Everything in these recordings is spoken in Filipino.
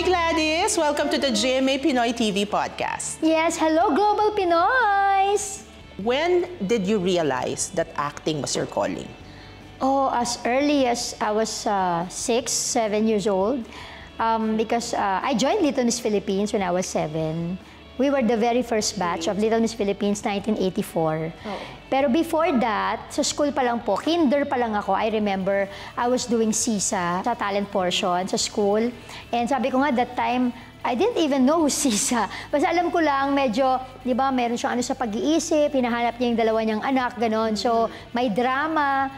Hi Gladys! Welcome to the GMA Pinoy TV podcast. Yes, hello Global Pinoys! When did you realize that acting was your calling? Oh, as early as I was 6, 7 years old. Because I joined Little Miss Philippines when I was 7. We were the very first batch of Little Miss Philippines, 1984. Oh. Pero before that, sa school pa lang po, kinder pa lang ako, I remember I was doing SISA sa talent portion sa school. And sabi ko nga, that time, I didn't even know who's SISA. Basta alam ko lang, medyo, di ba, meron siyang ano sa pag-iisip, hinahanap niya yung dalawa niyang anak, ganon. So, may drama.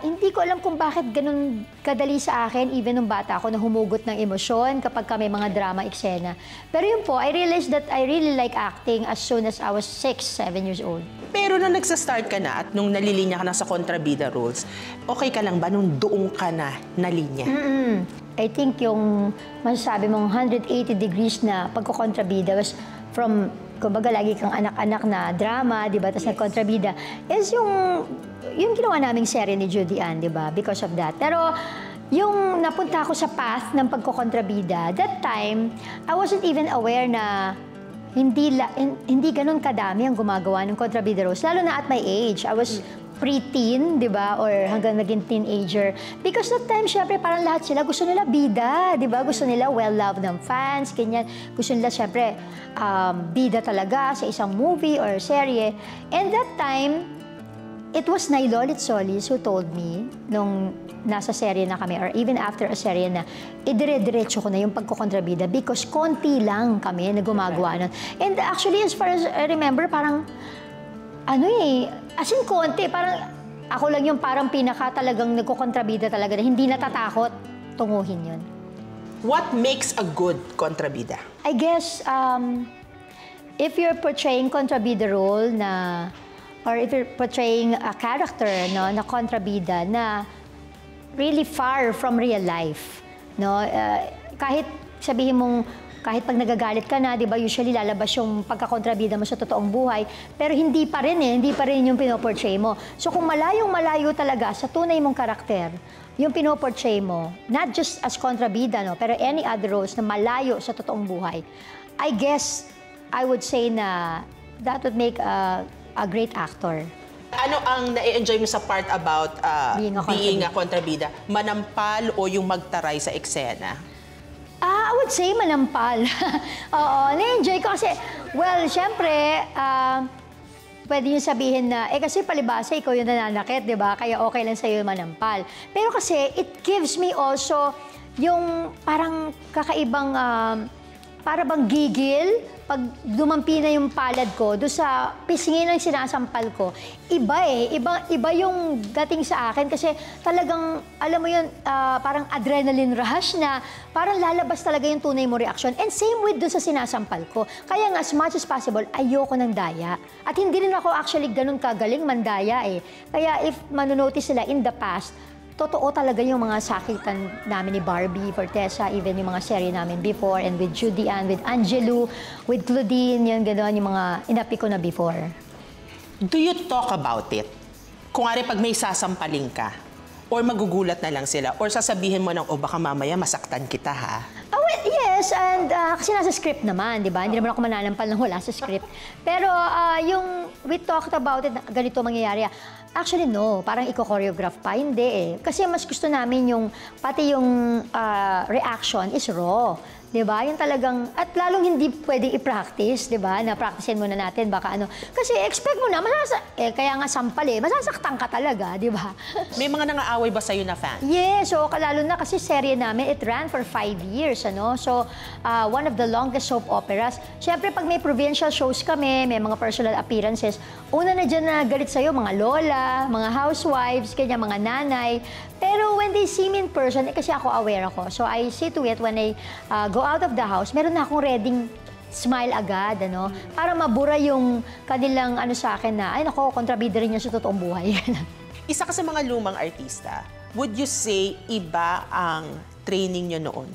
Hindi ko alam kung bakit ganun kadali sa akin, even nung bata ako, na humugot ng emosyon kapag may mga drama eksena. Pero yun po, I realized that I really like acting as soon as I was 6, 7 years old. Pero nung nagsa-start ka na at nung nalilinya ka na sa kontrabida roles, okay ka lang ba nung doon ka na nalinya? I think yung masasabi mong 180 degrees na pagkukontrabida was from, kumbaga, lagi kang anak-anak na drama, di ba? Tapos nagkontrabida, is yung ginawa naming serye ni Judy Ann, di ba? Because of that. Pero yung napunta ako sa path ng pagkukontrabida, that time, I wasn't even aware na hindi ganun kadami ang gumagawa ng kontrabida roles, lalo na at my age. I was pre-teen, di ba? Or hanggang naging teenager. Because that time, syempre, parang lahat sila gusto nila bida, di ba? Gusto nila well-loved ng fans, ganyan. Gusto nila, syempre, bida talaga sa isang movie or serye. And that time, it was Nailolit Solis who told me, nung nasa serye na kami, or even after a serye na, idire-diretso ko na yung pagkukontrabida because konti lang kami na gumagawa nun. And actually, as far as I remember, parang, as in konti, parang ako lang yung parang pinaka talagang nagkukontrabida talaga na hindi natatakot tunguhin yun. What makes a good kontrabida? I guess, if you're portraying kontrabida role na, or if you're portraying a character, no, na kontrabida na really far from real life, no, kahit sabihin mong, kahit pag nagagalit ka na, di ba, usually lalabas yung pagkakontrabida mo sa totoong buhay, pero hindi pa rin yung pinoportray mo. So kung malayong-malayo talaga sa tunay mong karakter, yung pinoportray mo, not just as kontrabida, no, pero any other roles na malayo sa totoong buhay, I guess, I would say na that would make a great actor. Ano ang na-enjoy mo sa part about being a kontrabida? Manampal o yung magtaray sa eksena? I would say manampal. Oo, na-enjoy ko kasi, well, syempre, pwede yung sabihin na, kasi palibasa, ikaw yung nananakit, di ba? Kaya okay lang sa'yo yung manampal. Pero kasi, it gives me also yung parang kakaibang, para bang gigil, pag dumampi na yung palad ko, doon sa pisngin ng sinasampal ko, iba yung dating sa akin kasi talagang, alam mo yun, parang adrenaline rush na parang lalabas talaga yung tunay mo reaction. And same with doon sa sinasampal ko. Kaya nga, as much as possible, ayoko ng daya. At hindi rin ako actually ganun kagaling mandaya eh. Kaya if manonotice sila in the past, totoo talaga yung mga sakitan namin ni Barbie, Fortesa, even yung mga serye namin before, and with Judy Ann, with Angelo, with Claudine, yung gano'n, yung mga inapi ko na before. Do you talk about it? Kung nga pag may sasampalin ka, or magugulat na lang sila, or sasabihin mo ng, baka mamaya masaktan kita, ha? Well, yes, and kasi nasa script naman, di ba? Hindi naman ako mananampal nang wala sa script. Pero yung we talked about it, ganito mangyayari. Actually, no. Parang i-choreograph pa. Hindi eh. Kasi mas gusto namin yung, pati yung reaction is raw. Diba? Yung talagang, at lalong hindi pwedeng i-practice, diba? Na-practicein muna natin, baka ano. Kasi expect mo na, kaya nga sampal eh, masasaktan ka talaga, diba? May mga nang-aaway ba sa'yo na fan? Yes, so lalo na kasi serye namin, it ran for 5 years, ano? So, one of the longest soap operas. Siyempre, pag may provincial shows kami, may mga personal appearances, una na dyan na galit sa'yo, mga lola, mga housewives, kanya mga nanay. Pero when they see me in person, kasi ako aware ako. So I see to it when I go out of the house, meron na akong reading smile agad, ano? Para mabura yung kanilang ano sa akin na, ay nako, kontrabida rin niya sa totoong buhay. Isa ka sa mga lumang artista, would you say iba ang training niyo noon?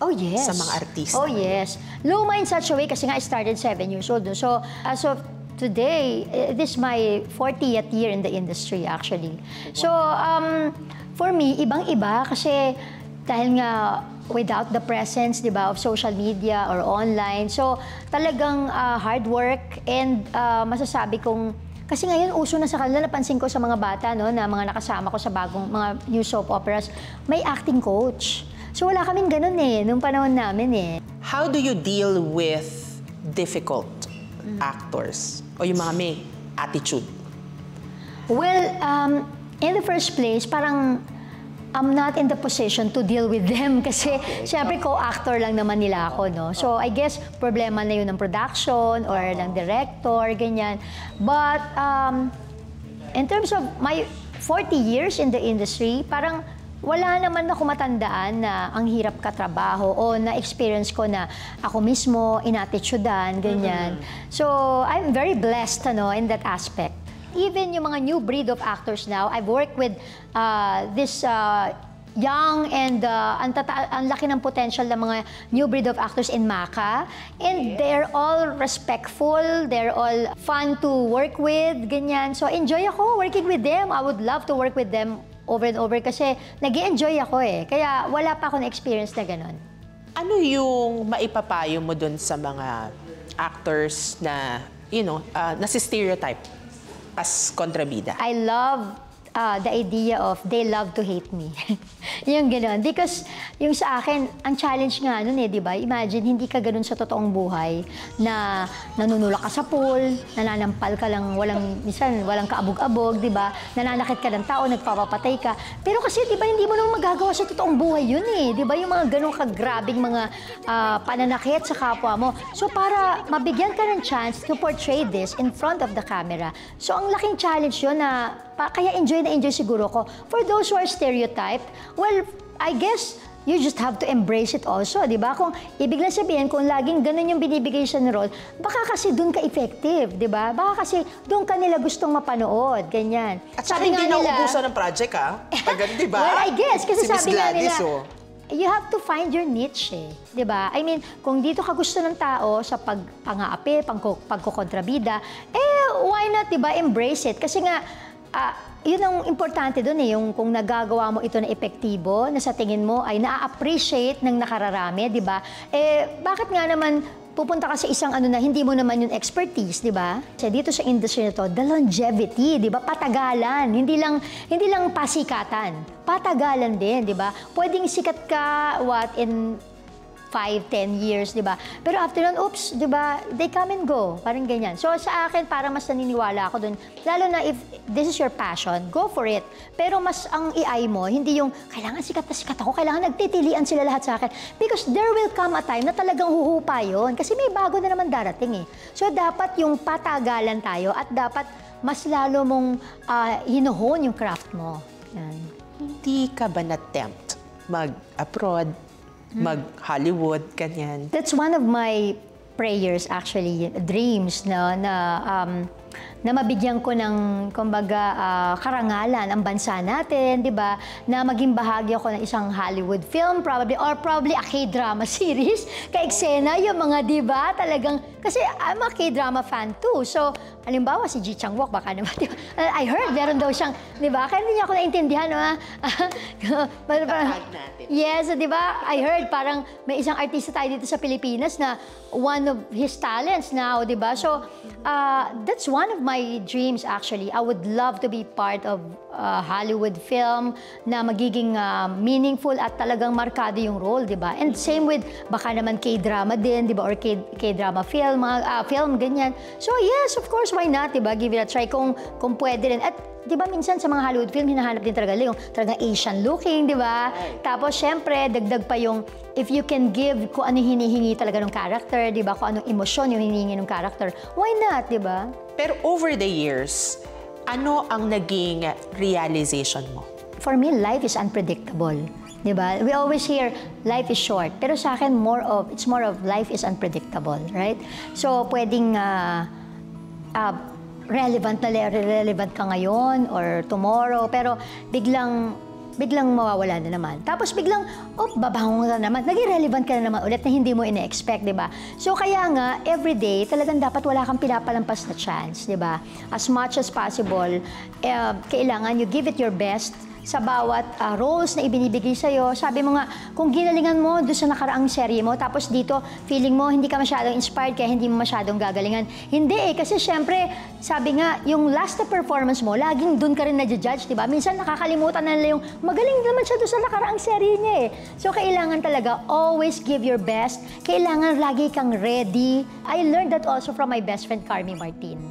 Oh, yes. Sa mga artista? Oh, yes. Luma in such a way, kasi nga I started 7 years old. So, as of today, this is my 40th year in the industry, actually. So, for me, ibang-iba kasi dahil nga without the presence, di ba, of social media or online. So, talagang hard work and masasabi kong, kasi ngayon uso na sa kanila, napansin ko sa mga bata, no, na mga nakasama ko sa bagong mga new soap operas, may acting coach. So, wala kaming ganun nung panahon namin How do you deal with difficult actors o yung mga may attitude? Well, in the first place, parang I'm not in the position to deal with them kasi syempre co-actor lang naman nila ako, no? So I guess problema na yun ng production or ng director, ganyan. But in terms of my 40 years in the industry, parang wala naman ako matandaan na ang hirap katrabaho o na-experience ko na ako mismo inattitudean, ganyan. So I'm very blessed, in that aspect. Even yung mga new breed of actors now, I've worked with this young and ang laki ng potential ng mga new breed of actors in Maka. And they're all respectful, they're all fun to work with, ganyan. So enjoy ako working with them. I would love to work with them over and over kasi nag-enjoy ako Kaya wala pa ako na-experience na ganon. Ano yung maipapayo mo dun sa mga actors na, nasi-stereotype as kontrabida? I love the idea of they love to hate me. Yung gano'n. Because yung sa akin, ang challenge nga nun di ba? Imagine, hindi ka gano'n sa totoong buhay na nanunulak ka sa pool, nananampal ka lang, minsan walang kaabog-abog, di ba? Nananakit ka ng tao, nagpapapatay ka. Pero kasi, di ba, hindi mo naman magagawa sa totoong buhay yun di ba? Yung mga gano'ng kagrabing mga pananakit sa kapwa mo. So, para mabigyan ka ng chance to portray this in front of the camera. So, ang laking challenge yun na kaya enjoy na enjoy siguro ko. For those who are stereotyped, well, I guess you just have to embrace it also, di ba? Kung ibig lang sabihin, kung laging ganun yung binibigay sa role, baka kasi doon ka effective, di ba? Baka kasi doon ka nila gustong mapanood, ganyan. At sabi hindi na ubusan ng project, Pag di ba? Well, I guess, kasi si sabi nga nila, you have to find your niche, di ba? I mean, kung dito ka gusto ng tao sa pag-aapi, pagkukontrabida, why not, di ba, embrace it? Kasi nga, yun ang importante doon yung kung nagagawa mo ito na epektibo, na sa tingin mo ay na-appreciate ng nakararami, di ba? Bakit nga naman pupunta ka sa isang na hindi mo naman yung expertise, di ba? Kasi dito sa industry na to, the longevity, di ba? Patagalan, hindi lang pasikatan. Patagalan din, di ba? Pwedeng sikat ka, in 5-10 years, di ba? Pero after nun, oops, di ba, they come and go. Parang ganyan. So sa akin, parang mas naniniwala ako dun. Lalo na if this is your passion, go for it. Pero mas ang i-eye mo, hindi yung, kailangan sikat na sikat ako, kailangan nagtitilian sila lahat sa akin. Because there will come a time na talagang huhupa yun. Kasi may bago na naman darating So dapat yung patagalan tayo at dapat mas lalo mong hinuhon yung craft mo. Yan. Hindi ka ba na-tempt mag-abroad, mag-Hollywood, ganyan? That's one of my prayers actually, dreams na mabigyan ko ng, kumbaga, karangalan ang bansa natin, di ba? Na maging bahagi ako ng isang Hollywood film, probably a K-drama series. Ka-eksena yung mga, di ba? Talagang, kasi I'm a K-drama fan too. So, halimbawa, si Ji Chang-wook, baka naman, di ba? I heard, meron daw siyang, di ba? Kaya hindi niya ako naintindihan, Yes, di ba? I heard, parang may isang artista tayo dito sa Pilipinas na one of his talents now, di ba? So, that's one of my dreams actually. I would love to be part of Hollywood film na magiging meaningful at talagang markado yung role, di ba? And same with, baka naman K-drama din, di ba? Or K-drama film, film, ganyan. So yes, of course, why not, di ba? Give it a try kung pwede rin. At di ba minsan sa mga Hollywood film, hinahanap din talaga yung talagang Asian looking, di ba? Tapos syempre, dagdag pa yung if you can give kung ano hinihingi talaga ng character, di ba? Kung anong emosyon yung hinihingi ng character, why not, di ba? Pero over the years, ano ang naging realization mo? For me, life is unpredictable. Diba? We always hear life is short. Pero sa akin, it's more of life is unpredictable, right? So, pwedeng relevant ka ngayon or tomorrow, pero biglang mawawala na naman. Tapos biglang, babangon ka na naman. Naging relevant ka na naman ulit na hindi mo ina-expect, di ba? So kaya nga, everyday, talagang dapat wala kang pinapalampas na chance, di ba? As much as possible, kailangan you give it your best sa bawat roles na ibinibigay sa'yo. Sabi mo nga, kung ginalingan mo doon sa nakaraang serye mo, tapos dito, feeling mo hindi ka masyadong inspired kaya hindi mo masyadong gagalingan. Hindi kasi syempre, sabi nga, yung last na performance mo, laging doon ka rin na-judge, diba? Minsan nakakalimutan na nila yung magaling naman siya doon sa nakaraang serye niya eh. So kailangan talaga, always give your best. Kailangan lagi kang ready. I learned that also from my best friend, Carmi Martin,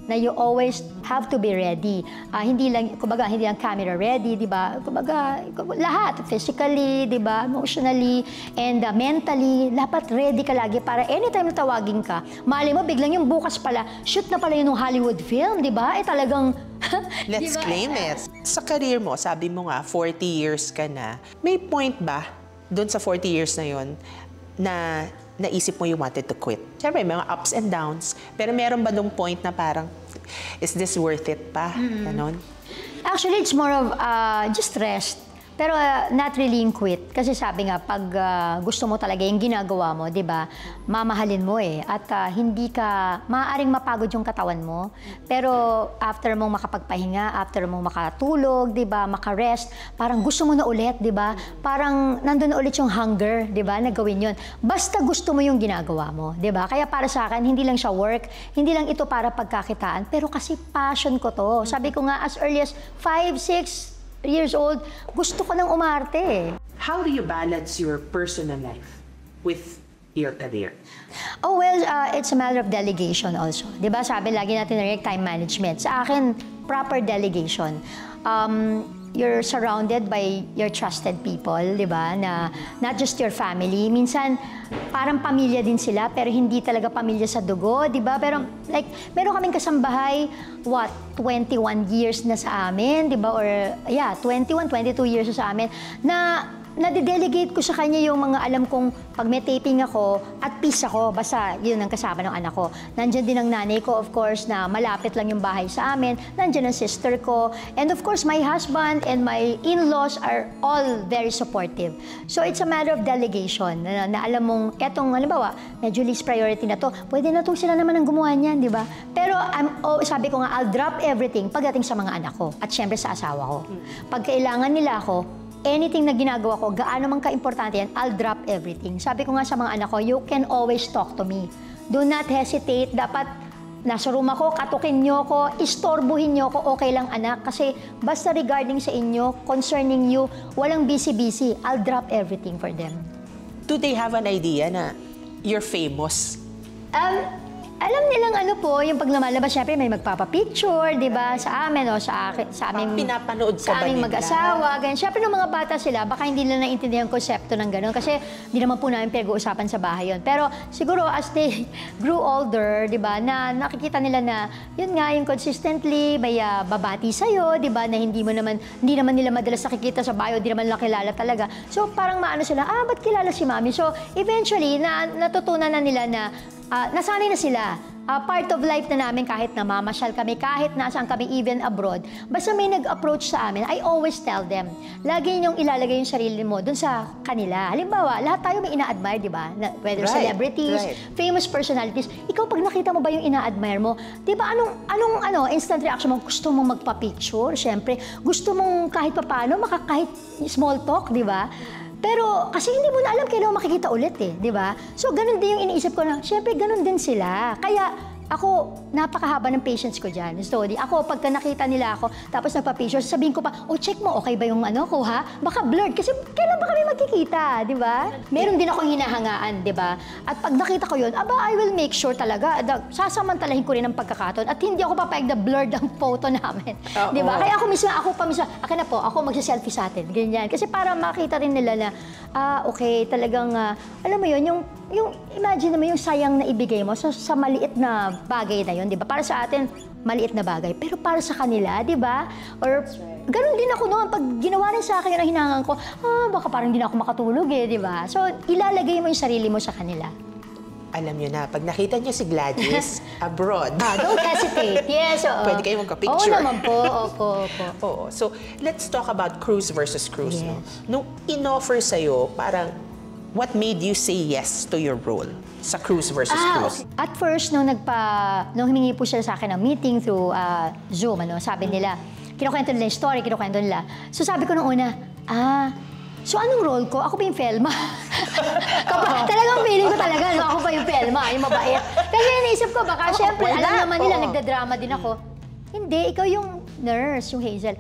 na you always have to be ready. Hindi lang, kumbaga, hindi lang camera ready, di ba? Kumbaga, lahat, physically, di ba? Emotionally, and mentally, dapat ready ka lagi para anytime na tawagin ka, mali mo, biglang yung bukas pala, shoot na pala yun ng Hollywood film, di ba? Talagang, Let's diba? claim it. Sa career mo, sabi mo nga, 40 years ka na. May point ba doon sa 40 years na yon na naisip mo you wanted to quit? Siyempre, may mga ups and downs. Pero meron ba nung point na parang, is this worth it pa? Ganon? Actually, it's more of just rest. Pero not really yung quit. Kasi sabi nga, pag gusto mo talaga yung ginagawa mo, di ba, mamahalin mo eh. At hindi ka, maaaring mapagod yung katawan mo. Pero after mong makapagpahinga, after mong makatulog, di ba, makarest, parang gusto mo na ulit, di ba? Parang nandun na ulit yung hunger, di ba, na gawin yun. Basta gusto mo yung ginagawa mo, di ba? Kaya para sa akin, hindi lang siya work, hindi lang ito para pagkakitaan, pero kasi passion ko to. Sabi ko nga, as early as 5, 6 years old, gusto ko nang umarte eh. How do you balance your personal life with your career? Oh, well, it's a matter of delegation also. Di ba, sabi lagi natin na time management. Sa akin, proper delegation. You're surrounded by your trusted people, di ba? Na not just your family. Minsan, parang pamilya din sila, pero hindi talaga pamilya sa dugo, di ba? Pero like, meron kaming kasambahay, 21 years na sa amin, di ba? Or, 21, 22 years na sa amin, na nade-delegate ko sa kanya yung mga alam kong pag may taping ako, at peace ako, basta yun ang kasama ng anak ko. Nandyan din ang nanay ko, of course, na malapit lang yung bahay sa amin. Nandyan ang sister ko. And of course, my husband and my in-laws are all very supportive. So it's a matter of delegation, na alam mong, etong, halimbawa, medyo least priority na to, pwede na itong sila naman ang gumawa niyan, di ba? Pero sabi ko nga, I'll drop everything pagdating sa mga anak ko at syempre sa asawa ko. Pag kailangan nila ako, anything na ginagawa ko, gaano man ka-importante yan, I'll drop everything. Sabi ko nga sa mga anak ko, you can always talk to me. Do not hesitate. Dapat nasa room ako, katukin nyo ko, istorbuhin nyo ko, okay lang anak. Kasi basta regarding sa inyo, concerning you, walang busy-busy. I'll drop everything for them. Do they have an idea na you're famous? Alam nilang ano po, yung pag lumalabas, syempre may magpapapicture, di ba, sa amin o sa aming Pinapanood ka sa ba aming nila? mag-asawa, ganyan. Syempre nung mga bata sila, baka hindi nila naintindihan yung konsepto ng gano'n kasi hindi naman po namin pinag-uusapan sa bahay yun. Pero siguro as they grew older, di ba, na nakikita nila na yun nga, yung consistently may babati sa'yo, di ba, na hindi naman nila madalas nakikita sa bahay o hindi naman nila kilala talaga. So parang maano sila, ba't kilala si Mami? So eventually, natutunan na nila na nasanay na sila. Part of life na namin kahit namamasyal kami, kahit nasaan kami, even abroad. Basta may nag-approach sa amin, I always tell them, lagi niyong ilalagay yung sarili mo dun sa kanila. Halimbawa, lahat tayo may ina-admire, di ba? Whether celebrities, famous personalities. Ikaw, pag nakita mo ba yung ina-admire mo, di ba, anong instant reaction mo? Gusto mong magpa-picture, syempre. Gusto mong kahit papaano, kahit small talk, di ba? Pero kasi hindi mo na alam kailan makikita ulit eh, di ba? So ganun din yung iniisip ko na, syempre ganun din sila. Kaya ako, napakahaba ng patience ko dyan. So, ako, pagka nakita nila ako, tapos nagpa-picture, sasabihin ko pa, check mo, okay ba yung ano ko, ha? Baka blurred, kasi kailan ba kami magkikita, di ba? Meron din akong hinahangaan, di ba? At pag nakita ko yun, I will make sure talaga, sasamantalahin ko rin ang pagkakataon at hindi ako papayag na blurred ang photo namin. Di ba? Kaya ako mismo, akin na po, ako magsa-selfie sa atin, ganyan. Kasi para makita rin nila na, okay, talagang, alam mo yun, yung imagine naman yung sayang na ibigay mo sa maliit na bagay na yun, di ba? Para sa atin, maliit na bagay. Pero para sa kanila, di ba? Or, ganun din ako noon. Pag ginawa rin sa akin yun ang hinangan ko, baka parang hindi na ako makatulog eh, di ba? So, ilalagay mo yung sarili mo sa kanila. Alam nyo na, pag nakita nyo si Gladys abroad, Don't hesitate. Yes, oo. Pwede kayo magka-picture. Oo naman po, opo. Oo. So, let's talk about cruise versus cruise. Yes. No? Nung in-offer sa'yo, parang, what made you say yes to your role sa cruise versus cruise? Okay. At first, nung humingi po sila sa akin ng meeting through Zoom, sabi nila, kinukwento nila yung story, kinukwento nila. So sabi ko nung una, so anong role ko? Ako ba yung Felma? Talagang feeling ko talaga, no? Ako ba yung Felma, yung mabait. Kasi iniisip ko, baka syempre, alam naman nila, nagdadrama din ako. Hindi, ikaw yung nurse, yung Hazel.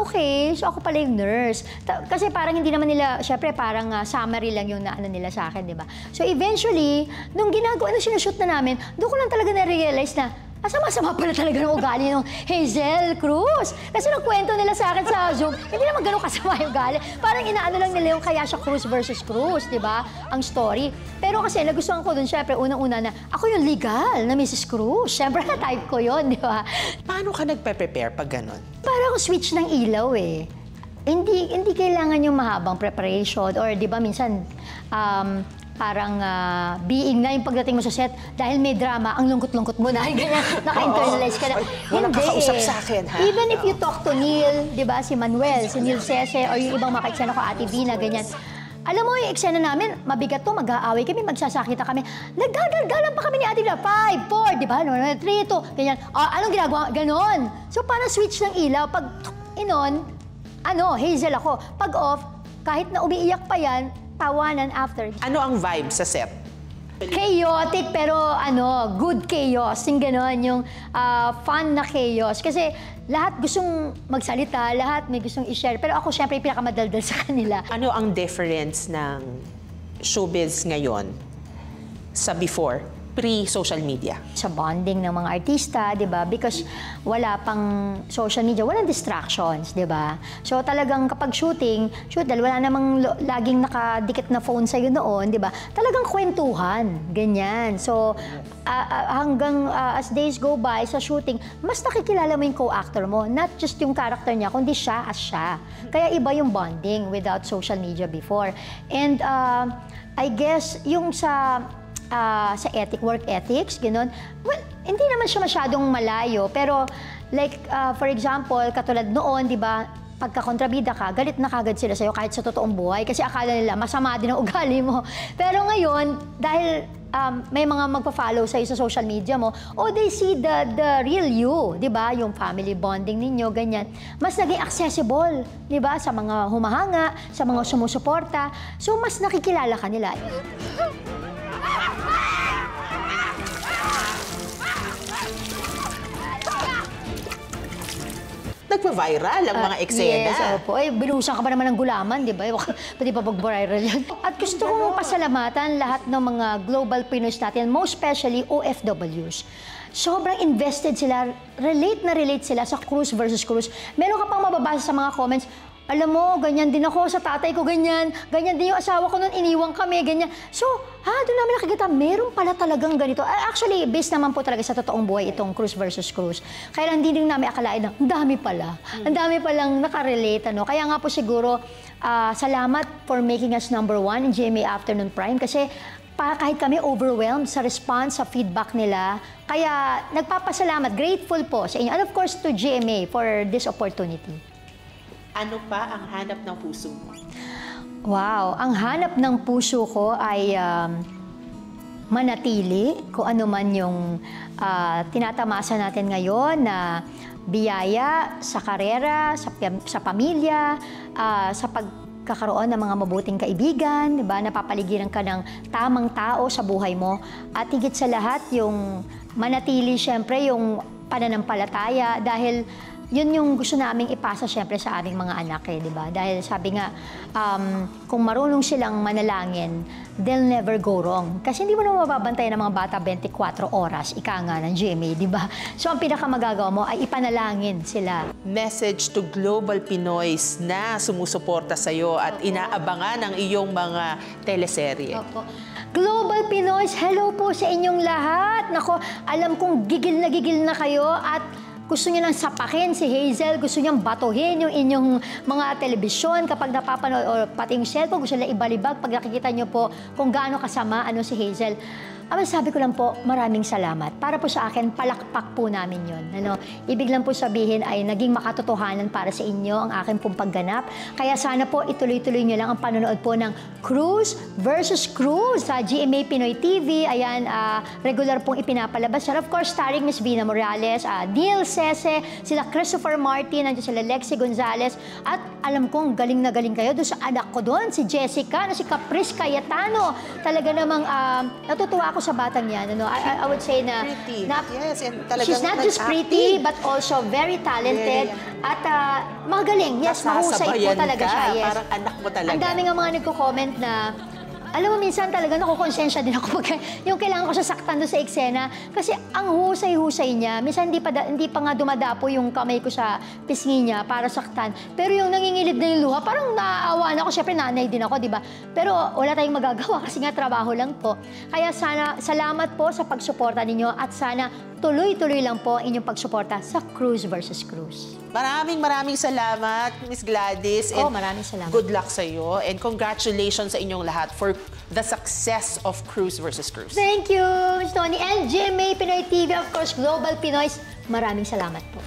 Okay. So ako pala yung nurse. Kasi parang hindi naman nila, syempre parang summary lang yung naano nila sa akin, di ba? So eventually, nung sinushoot na namin, doon ko lang talaga na-realize na, sama-sama pala talaga ng ugali ng Hazel Cruz. Kasi nung kwento nila sa akin sa Zoom, hindi naman ganun kasama yung ugali. Parang inaano lang nila yung kaya siya Cruz versus Cruz, di ba? Ang story. Pero kasi nagustuhan ko dun, syempre, unang-una na ako yung legal na Mrs. Cruz. Syempre, type ko yun, di ba? Paano ka nagpe-prepare pag ganon? Parang switch ng ilaw eh. Hindi kailangan yung mahabang preparation or di ba minsan parang being na yung pagdating mo sa set dahil may drama, ang lungkot-lungkot mo na, ganyan, naka-internalize ka na. Walang kakausap sa akin, ha? Even if you talk to Neil, di ba, si Manuel, si Neil Sese, or yung ibang maka-eksena ko, Ate Vina, ganyan. Alam mo, yung eksena namin, mabigat to, mag-aaway kami, magsasakita kami. Nagdagalgalan pa kami ni Ate Vina, 5, 4, di ba, 3, 2, ganyan. Anong ginagawa? Ganon. So, parang switch ng ilaw. Pag Hazel ako. Pag off, kahit na umiiyak pa yan, tawanan after. Ano ang vibe sa set? Chaotic pero good chaos. Yung gano'n, yung fun na chaos. Kasi lahat gustong magsalita, lahat may gustong i-share. Pero ako syempre pinakamadaldal sa kanila. Ano ang difference ng showbiz ngayon sa before, pre-social media? Sa bonding ng mga artista, di ba? Because wala pang social media, walang distractions, di ba? So talagang kapag dahil wala namang laging nakadikit na phone sa'yo noon, di ba? Talagang kwentuhan, ganyan. So hanggang as days go by sa shooting, mas nakikilala mo yung co-actor mo. Not just yung character niya, kundi siya as siya. Kaya iba yung bonding without social media before. And I guess yung sa work ethics, gano'n. Well, hindi naman siya masyadong malayo, pero like, for example, katulad noon, di ba, pagka-kontrabida ka, galit na kagad sila sa'yo kahit sa totoong buhay kasi akala nila masama din ang ugali mo. Pero ngayon, dahil may mga magpa-follow sa'yo sa social media mo, they see the real you, di ba? Yung family bonding ninyo, ganyan. Mas naging accessible, di ba? Sa mga humahanga, sa mga sumusuporta. So, mas nakikilala ka nila. Nagpa-viral ang mga eksena. Yes, opo. Binuhusan ka pa naman ng gulaman, di ba? Pwede pa pag-viral yan. At gusto kong pasalamatan lahat ng mga global Pinoys natin, most especially OFWs. Sobrang invested sila, relate sila sa Cruz versus Cruz. Meron ka pang mababasa sa mga comments, alam mo, ganyan din ako sa tatay ko, ganyan din yung asawa ko noon, iniwang kami, ganyan. So, doon namin nakikita, meron pala talagang ganito. Actually, based naman po talaga sa totoong buhay itong Cruz versus Cruz. Kaya lang din namin akalain na, ang dami pala. Ang dami palang nakarelate, ano. Kaya nga po siguro, salamat for making us #1 in GMA Afternoon Prime kasi kahit kami overwhelmed sa response, sa feedback nila. Kaya nagpapasalamat, grateful po sa inyo. And of course, to GMA for this opportunity. Ano pa ang hanap ng puso mo? Wow, ang hanap ng puso ko ay manatili kung ano man yung tinatamasa natin ngayon na biyaya sa karera, sa pamilya, sa pagkakaroon ng mga mabuting kaibigan, diba? Napapaligiran ka ng tamang tao sa buhay mo. At higit sa lahat, yung manatili siyempre yung pananampalataya dahil yun yung gusto naming ipasa siyempre sa aming mga anak di ba? Dahil sabi nga, kung marunong silang manalangin, they'll never go wrong. Kasi hindi mo naman mababantayan ng mga bata 24 oras, ika nga ng GMA, di ba? So ang pinakamagagawa mo ay ipanalangin sila. Message to global Pinoys na sumusuporta sa'yo at inaabangan ang iyong mga teleserye. Opo. Global Pinoys, hello po sa inyong lahat. Nako, alam kong gigil na kayo at gusto niyo nang sapakin si Hazel, gusto niyang batuhin yung inyong mga telebisyon kapag napapanood, o pati yung cellphone, gusto nila ibalibag pag nakikita niyo po kung gaano kasama si Hazel. Sabi ko lang po, maraming salamat. Para po sa akin, palakpak po namin yun. Ano? Ibig lang po sabihin ay naging makatotohanan para sa inyo ang aking pong pagganap. Kaya sana po ituloy-tuloy nyo lang ang panonood po ng Cruz versus Cruz sa GMA Pinoy TV. Ayan, regular pong ipinapalabas. And of course, starring Miss Vina Morales, Neil Sese, sila Christopher Martin, nandiyan sila Lexi Gonzalez. At alam kong galing na galing kayo doon sa anak ko doon, si Jessica, si Caprice Cayetano. Talaga namang natutuwa ako sa batang yan. Ano? I would say na, Pretty. Yes, and talagang she's not just pretty, but also very talented. At magaling. Yes, mahusay po Nasasabayan talaga ka, siya. Yes. parang anak mo talaga. Ang dami nga mga nagko-comment na, alam mo, minsan talaga nakukonsensya din ako pag yung kailangan ko siya saktan doon sa eksena. Kasi ang husay-husay niya, minsan hindi pa nga dumadapo yung kamay ko sa pisngi niya para saktan. Pero yung nangingilid na yung luha, parang naaawa na ako. Siyempre, nanay din ako, di ba? Pero wala tayong magagawa kasi nga trabaho lang po. Kaya sana, salamat po sa pagsuporta ninyo at sana tuloy-tuloy lang po ang inyong pagsuporta sa Cruz versus Cruz. Maraming salamat, Miss Gladys. Oh, And maraming salamat. good luck sa iyo and congratulations sa inyong lahat for the success of Cruz versus Cruz. Thank you, Miss Tony. And GMA Pinoy TV, of course, Global Pinoys. Maraming salamat po.